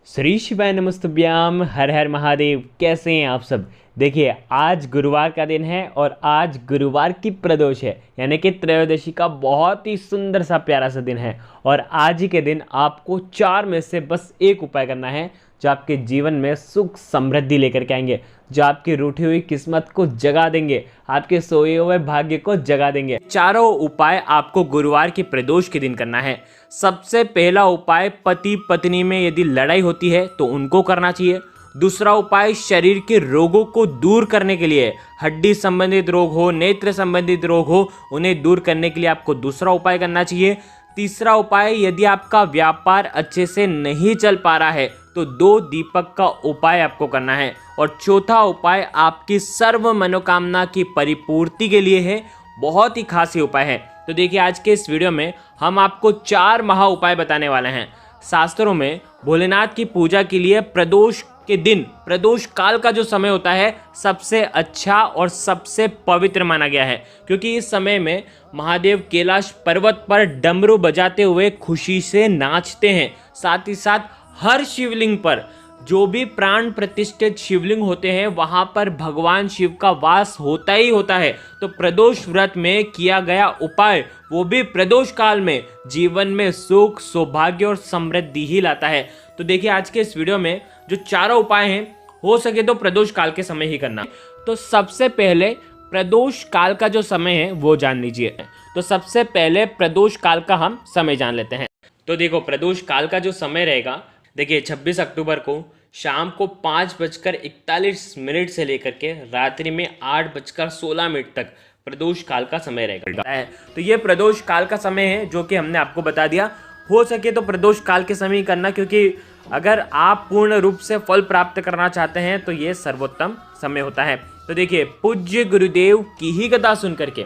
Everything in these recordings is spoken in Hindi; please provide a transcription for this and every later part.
श्री शिवाय नमस्तुभ्याम। हर हर महादेव। कैसे हैं आप सब। देखिए, आज गुरुवार का दिन है और आज गुरुवार की प्रदोष है, यानी कि त्रयोदशी का बहुत ही सुंदर सा प्यारा सा दिन है। और आज ही के दिन आपको चार में से बस एक उपाय करना है जो आपके जीवन में सुख समृद्धि लेकर के आएंगे, जो आपकी रूठी हुई किस्मत को जगा देंगे, आपके सोए हुए भाग्य को जगा देंगे। चारों उपाय आपको गुरुवार की प्रदोष के दिन करना है। सबसे पहला उपाय, पति पत्नी में यदि लड़ाई होती है तो उनको करना चाहिए। दूसरा उपाय, शरीर के रोगों को दूर करने के लिए, हड्डी संबंधित रोग हो, नेत्र संबंधित रोग हो, उन्हें दूर करने के लिए आपको दूसरा उपाय करना चाहिए। तीसरा उपाय, यदि आपका व्यापार अच्छे से नहीं चल पा रहा है तो 2 दीपक का उपाय आपको करना है। और चौथा उपाय आपकी सर्व मनोकामना की परिपूर्ति के लिए है। बहुत ही खास उपाय है। तो देखिए, आज के इस वीडियो में हम आपको 4 महा उपाय बताने वाले हैं। शास्त्रों में भोलेनाथ की पूजा के लिए प्रदोष के दिन, प्रदोष काल का जो समय होता है, सबसे अच्छा और सबसे पवित्र माना गया है, क्योंकि इस समय में महादेव कैलाश पर्वत पर डमरू बजाते हुए खुशी से नाचते हैं। साथ ही साथ हर शिवलिंग पर, जो भी प्राण प्रतिष्ठित शिवलिंग होते हैं, वहां पर भगवान शिव का वास होता ही होता है। तो प्रदोष व्रत में किया गया उपाय, वो भी प्रदोष काल में, जीवन में सुख, सौभाग्य और समृद्धि ही लाता है। तो देखिए, आज के इस वीडियो में जो चारों उपाय हैं, हो सके तो प्रदोष काल के समय ही करना। तो सबसे पहले प्रदोष काल का जो समय है वो जान लीजिए। तो सबसे पहले प्रदोष काल का हम समय जान लेते हैं। तो देखो, प्रदोष काल का जो समय रहेगा, देखिए 26 अक्टूबर को शाम को 5:41 से लेकर के रात्रि में 8:16 तक प्रदोष काल का समय रहेगा। तो ये प्रदोष काल का समय है जो कि हमने आपको बता दिया। हो सके तो प्रदोष काल के समय ही करना, क्योंकि अगर आप पूर्ण रूप से फल प्राप्त करना चाहते हैं तो ये सर्वोत्तम समय होता है। तो देखिए, पूज्य गुरुदेव की ही कथा सुन करके,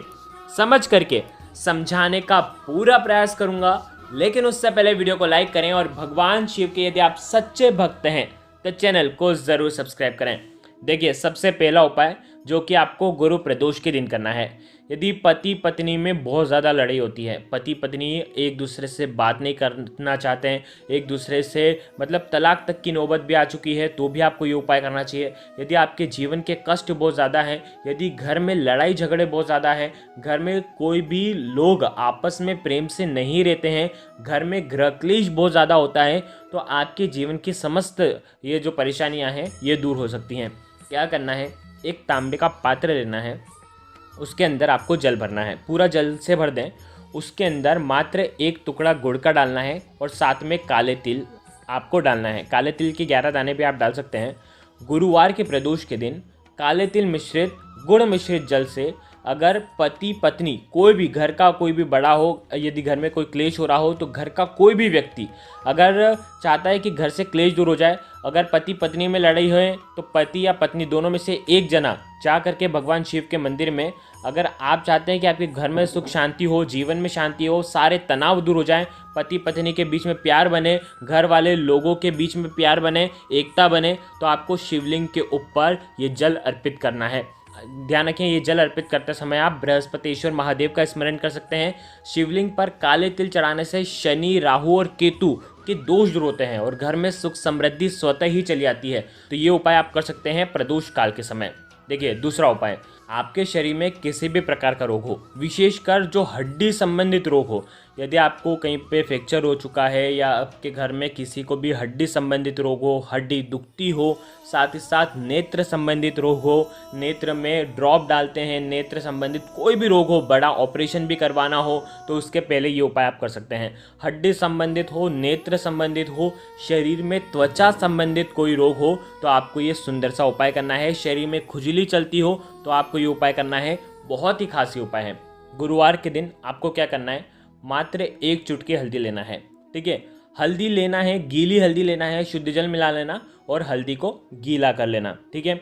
समझ करके समझाने का पूरा प्रयास करूंगा। लेकिन उससे पहले वीडियो को लाइक करें और भगवान शिव के यदि आप सच्चे भक्त हैं तो चैनल को ज़रूर सब्सक्राइब करें। देखिए, सबसे पहला उपाय जो कि आपको गुरु प्रदोष के दिन करना है। यदि पति पत्नी में बहुत ज़्यादा लड़ाई होती है, पति पत्नी एक दूसरे से बात नहीं करना चाहते हैं, एक दूसरे से मतलब तलाक तक की नौबत भी आ चुकी है, तो भी आपको ये उपाय करना चाहिए। यदि आपके जीवन के कष्ट बहुत ज़्यादा हैं, यदि घर में लड़ाई झगड़े बहुत ज़्यादा है, घर में कोई भी लोग आपस में प्रेम से नहीं रहते हैं, घर में गृह क्लेश बहुत ज़्यादा होता है, तो आपके जीवन की समस्त ये जो परेशानियाँ हैं ये दूर हो सकती हैं। क्या करना है, एक तांबे का पात्र लेना है, उसके अंदर आपको जल भरना है, पूरा जल से भर दें। उसके अंदर मात्र 1 टुकड़ा गुड़ का डालना है और साथ में काले तिल आपको डालना है। काले तिल के 11 दाने भी आप डाल सकते हैं। गुरुवार के प्रदोष के दिन काले तिल मिश्रित गुड़ मिश्रित जल से अगर पति पत्नी, कोई भी घर का कोई भी बड़ा हो, यदि घर में कोई क्लेश हो रहा हो, तो घर का कोई भी व्यक्ति अगर चाहता है कि घर से क्लेश दूर हो जाए, अगर पति पत्नी में लड़ाई है तो पति या पत्नी दोनों में से एक जना जा करके भगवान शिव के मंदिर में, अगर आप चाहते हैं कि आपके घर में सुख शांति हो, जीवन में शांति हो, सारे तनाव दूर हो जाएं, पति पत्नी के बीच में प्यार बने, घर वाले लोगों के बीच में प्यार बने, एकता बने, तो आपको शिवलिंग के ऊपर ये जल अर्पित करना है। ध्यान रखें, ये जल अर्पित करते समय आप बृहस्पतिश्वर महादेव का स्मरण कर सकते हैं। शिवलिंग पर काले तिल चढ़ाने से शनि, राहु और केतु के दोष दूर होते हैं और घर में सुख समृद्धि स्वतः ही चली आती है। तो ये उपाय आप कर सकते हैं प्रदोष काल के समय। देखिए, दूसरा उपाय, आपके शरीर में किसी भी प्रकार का रोग हो, विशेषकर जो हड्डी संबंधित रोग हो, यदि आपको कहीं पे फ्रैक्चर हो चुका है या आपके घर में किसी को भी हड्डी संबंधित रोग हो, हड्डी दुखती हो, साथ ही साथ नेत्र संबंधित रोग हो, नेत्र में ड्रॉप डालते हैं, नेत्र संबंधित कोई भी रोग हो, बड़ा ऑपरेशन भी करवाना हो, तो उसके पहले ये उपाय आप कर सकते हैं। हड्डी संबंधित हो, नेत्र संबंधित हो, शरीर में त्वचा संबंधित कोई रोग हो, तो आपको ये सुंदर सा उपाय करना है। शरीर में खुजली चलती हो तो आपको ये उपाय करना है। बहुत ही खासी उपाय है। गुरुवार के दिन आपको क्या करना है, मात्र 1 चुटकी हल्दी लेना है। ठीक है, हल्दी लेना है, गीली हल्दी लेना है, शुद्ध जल मिला लेना और हल्दी को गीला कर लेना। ठीक है,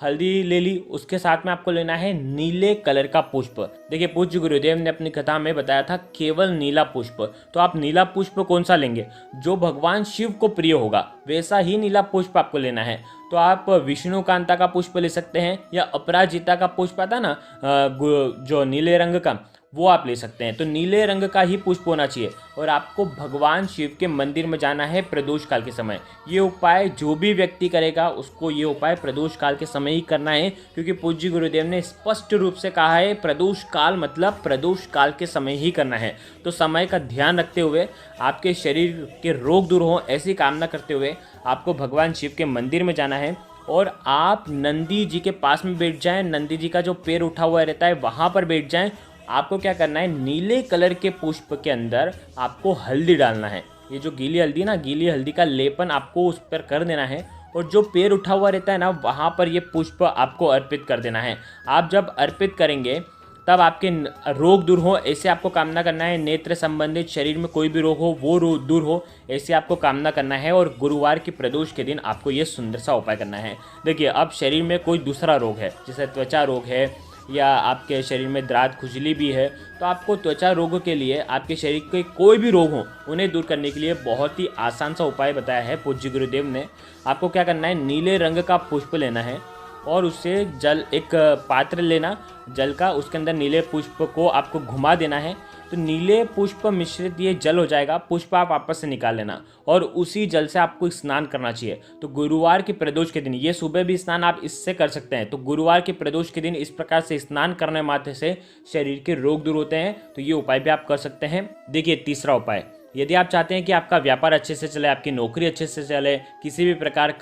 हल्दी ले ली, उसके साथ में आपको लेना है नीले कलर का पुष्प। देखिए, पूज्य गुरुदेव ने अपनी कथा में बताया था केवल नीला पुष्प, तो आप नीला पुष्प कौन सा लेंगे, जो भगवान शिव को प्रिय होगा वैसा ही नीला पुष्प आपको लेना है। तो आप विष्णुकांता का पुष्प ले सकते हैं या अपराजिता का पुष्प आता ना, जो नीले रंग का, वो आप ले सकते हैं। तो नीले रंग का ही पुष्प होना चाहिए और आपको भगवान शिव के मंदिर में जाना है प्रदोष काल के समय। ये उपाय जो भी व्यक्ति करेगा उसको ये उपाय प्रदोष काल के समय ही करना है, क्योंकि पूज्य गुरुदेव ने स्पष्ट रूप से कहा है प्रदोष काल मतलब प्रदोष काल के समय ही करना है। तो समय का ध्यान रखते हुए, आपके शरीर के रोग दूर हों ऐसी कामना करते हुए आपको भगवान शिव के मंदिर में जाना है और आप नंदी जी के पास में बैठ जाएं। नंदी जी का जो पैर उठा हुआ रहता है वहाँ पर बैठ जाएं। आपको क्या करना है, नीले कलर के पुष्प के अंदर आपको हल्दी डालना है। ये जो गीली हल्दी ना, गीली हल्दी का लेपन आपको उस पर कर देना है और जो पैर उठा हुआ रहता है ना वहाँ पर ये पुष्प आपको अर्पित कर देना है। आप जब अर्पित करेंगे तब आपके रोग दूर हो ऐसे आपको कामना करना है। नेत्र संबंधित शरीर में कोई भी रोग हो वो दूर हो ऐसे आपको कामना करना है। और गुरुवार की प्रदोष के दिन आपको ये सुंदर सा उपाय करना है। देखिए, अब शरीर में कोई दूसरा रोग है, जैसे त्वचा रोग है या आपके शरीर में दर्द खुजली भी है, तो आपको त्वचा रोगों के लिए, आपके शरीर के कोई भी रोग हो उन्हें दूर करने के लिए बहुत ही आसान सा उपाय बताया है पूज्य गुरुदेव ने। आपको क्या करना है, नीले रंग का पुष्प लेना है और उससे जल, एक पात्र लेना जल का, उसके अंदर नीले पुष्प को आपको घुमा देना है। तो नीले पुष्प मिश्रित ये जल हो जाएगा। पुष्प आप वापस से निकाल लेना और उसी जल से आपको स्नान करना चाहिए। तो गुरुवार की प्रदोष के दिन, ये सुबह भी स्नान आप इससे कर सकते हैं। तो गुरुवार की प्रदोष के दिन इस प्रकार से स्नान करने मात्र से शरीर के रोग दूर होते हैं। तो ये उपाय भी आप कर सकते हैं। देखिए, तीसरा उपाय, यदि आप चाहते हैं कि आपका व्यापार अच्छे से चले, आपकी नौकरी अच्छे से चले, किसी भी प्रकार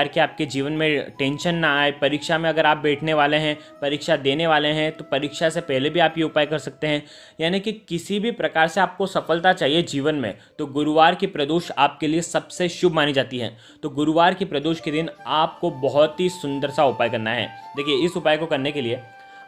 की आपके जीवन में टेंशन ना आए, परीक्षा में अगर आप बैठने वाले हैं, परीक्षा देने वाले हैं, तो परीक्षा से पहले भी आप ये उपाय कर सकते हैं। यानी कि किसी भी प्रकार से आपको सफलता चाहिए जीवन में, तो गुरुवार की प्रदोष आपके लिए सबसे शुभ मानी जाती है। तो गुरुवार की प्रदोष के दिन आपको बहुत ही सुंदर सा उपाय करना है। देखिए, इस उपाय को करने के लिए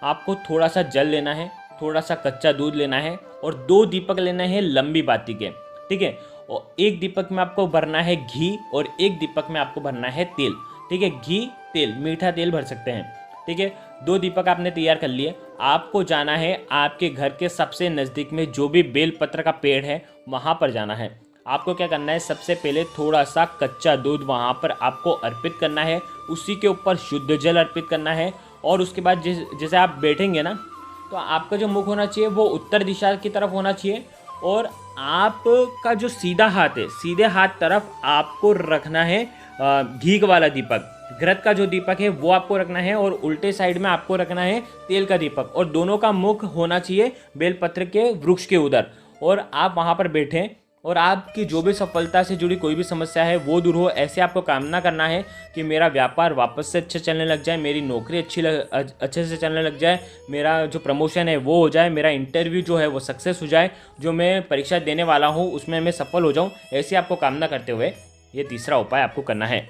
आपको थोड़ा सा जल लेना है, थोड़ा सा कच्चा दूध लेना है और 2 दीपक लेना है लंबी बाती के, ठीक है। और एक दीपक में आपको भरना है घी और एक दीपक में आपको भरना है तेल, ठीक है। घी, तेल, मीठा तेल भर सकते हैं, ठीक है। 2 दीपक आपने तैयार कर लिए। आपको जाना है आपके घर के सबसे नज़दीक में जो भी बेलपत्र का पेड़ है वहाँ पर जाना है। आपको क्या करना है, सबसे पहले थोड़ा सा कच्चा दूध वहाँ पर आपको अर्पित करना है, उसी के ऊपर शुद्ध जल अर्पित करना है। और उसके बाद जैसे आप बैठेंगे ना, तो आपका जो मुख होना चाहिए वो उत्तर दिशा की तरफ होना चाहिए और आपका जो सीधा हाथ है, सीधे हाथ तरफ आपको रखना है घी वाला दीपक। घृत का जो दीपक है वो आपको रखना है और उल्टे साइड में आपको रखना है तेल का दीपक और दोनों का मुख होना चाहिए बेलपत्र के वृक्ष के उधर। और आप वहाँ पर बैठें और आपकी जो भी सफलता से जुड़ी कोई भी समस्या है वो दूर हो, ऐसे आपको कामना करना है कि मेरा व्यापार वापस से अच्छे चलने लग जाए, मेरी नौकरी अच्छे से चलने लग जाए, मेरा जो प्रमोशन है वो हो जाए, मेरा इंटरव्यू जो है वो सक्सेस हो जाए, जो मैं परीक्षा देने वाला हूँ उसमें मैं सफल हो जाऊँ, ऐसे आपको कामना करते हुए ये तीसरा उपाय आपको करना है।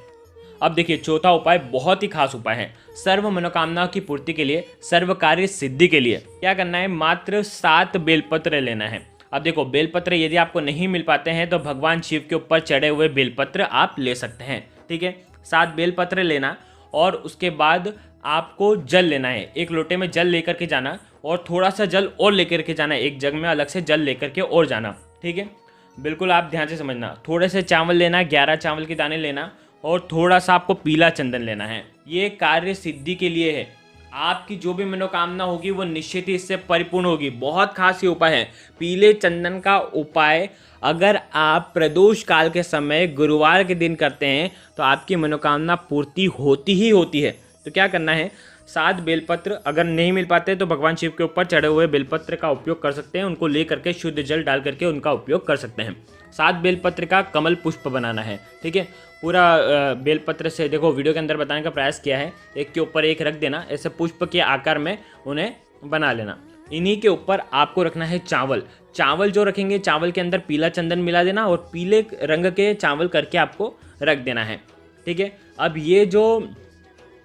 अब देखिए, चौथा उपाय बहुत ही खास उपाय है। सर्व मनोकामना की पूर्ति के लिए, सर्व कार्य सिद्धि के लिए क्या करना है, मात्र 7 बेलपत्र लेना है। अब देखो, बेलपत्र यदि आपको नहीं मिल पाते हैं तो भगवान शिव के ऊपर चढ़े हुए बेलपत्र आप ले सकते हैं, ठीक है। 7 बेलपत्र लेना और उसके बाद आपको जल लेना है। एक लोटे में जल लेकर के जाना और थोड़ा सा जल और लेकर के जाना, एक जग में अलग से जल लेकर के और जाना, ठीक है। बिल्कुल आप ध्यान से समझना। थोड़े से चावल लेना, 11 चावल के दाने लेना और थोड़ा सा आपको पीला चंदन लेना है। ये कार्य सिद्धि के लिए है। आपकी जो भी मनोकामना होगी वो निश्चित ही इससे परिपूर्ण होगी। बहुत खास ये उपाय है। पीले चंदन का उपाय अगर आप प्रदोष काल के समय गुरुवार के दिन करते हैं तो आपकी मनोकामना पूर्ति होती ही होती है। तो क्या करना है, 7 बेलपत्र अगर नहीं मिल पाते तो भगवान शिव के ऊपर चढ़े हुए बेलपत्र का उपयोग कर सकते हैं। उनको ले करके शुद्ध जल डाल करके उनका उपयोग कर सकते हैं। 7 बेलपत्र का कमल पुष्प बनाना है, ठीक है। पूरा बेलपत्र से, देखो वीडियो के अंदर बताने का प्रयास किया है, एक के ऊपर एक रख देना, ऐसे पुष्प के आकार में उन्हें बना लेना। इन्हीं के ऊपर आपको रखना है चावल। चावल जो रखेंगे, चावल के अंदर पीला चंदन मिला देना और पीले रंग के चावल करके आपको रख देना है, ठीक है। अब ये जो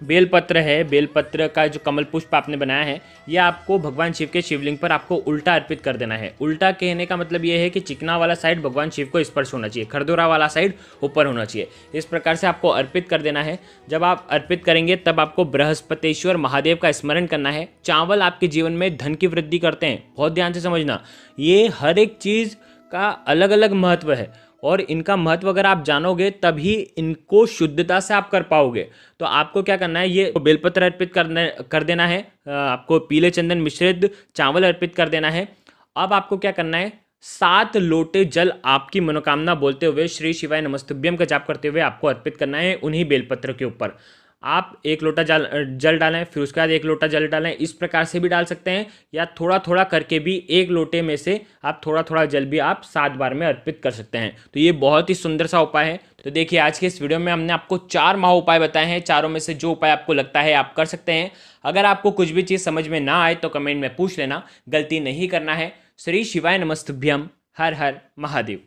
बेलपत्र है, बेलपत्र का जो कमल पुष्प आपने बनाया है, ये आपको भगवान शिव के शिवलिंग पर आपको उल्टा अर्पित कर देना है। उल्टा कहने का मतलब ये है कि चिकना वाला साइड भगवान शिव को स्पर्श होना चाहिए, खरदोरा वाला साइड ऊपर होना चाहिए। इस प्रकार से आपको अर्पित कर देना है। जब आप अर्पित करेंगे तब आपको बृहस्पतिश्वर महादेव का स्मरण करना है। चावल आपके जीवन में धन की वृद्धि करते हैं, बहुत ध्यान से समझना। ये हर एक चीज़ का अलग अलग महत्व है और इनका महत्व अगर आप जानोगे तभी इनको शुद्धता से आप कर पाओगे। तो आपको क्या करना है, ये बेलपत्र अर्पित कर देना है, आपको पीले चंदन मिश्रित चावल अर्पित कर देना है। अब आपको क्या करना है, 7 लोटे जल आपकी मनोकामना बोलते हुए श्री शिवाय नमस्तुभ्यम का जाप करते हुए आपको अर्पित करना है उन्हीं बेलपत्र के ऊपर। आप 1 लोटा जल डालें, फिर उसके बाद 1 लोटा जल डालें, इस प्रकार से भी डाल सकते हैं, या थोड़ा थोड़ा करके भी 1 लोटे में से आप थोड़ा थोड़ा जल भी आप 7 बार में अर्पित कर सकते हैं। तो ये बहुत ही सुंदर सा उपाय है। तो देखिए आज के इस वीडियो में हमने आपको 4 महा उपाय बताए हैं, चारों में से जो उपाय आपको लगता है आप कर सकते हैं। अगर आपको कुछ भी चीज़ समझ में ना आए तो कमेंट में पूछ लेना, गलती नहीं करना है। श्री शिवाय नमस्तुभ्यम। हर हर महादेव।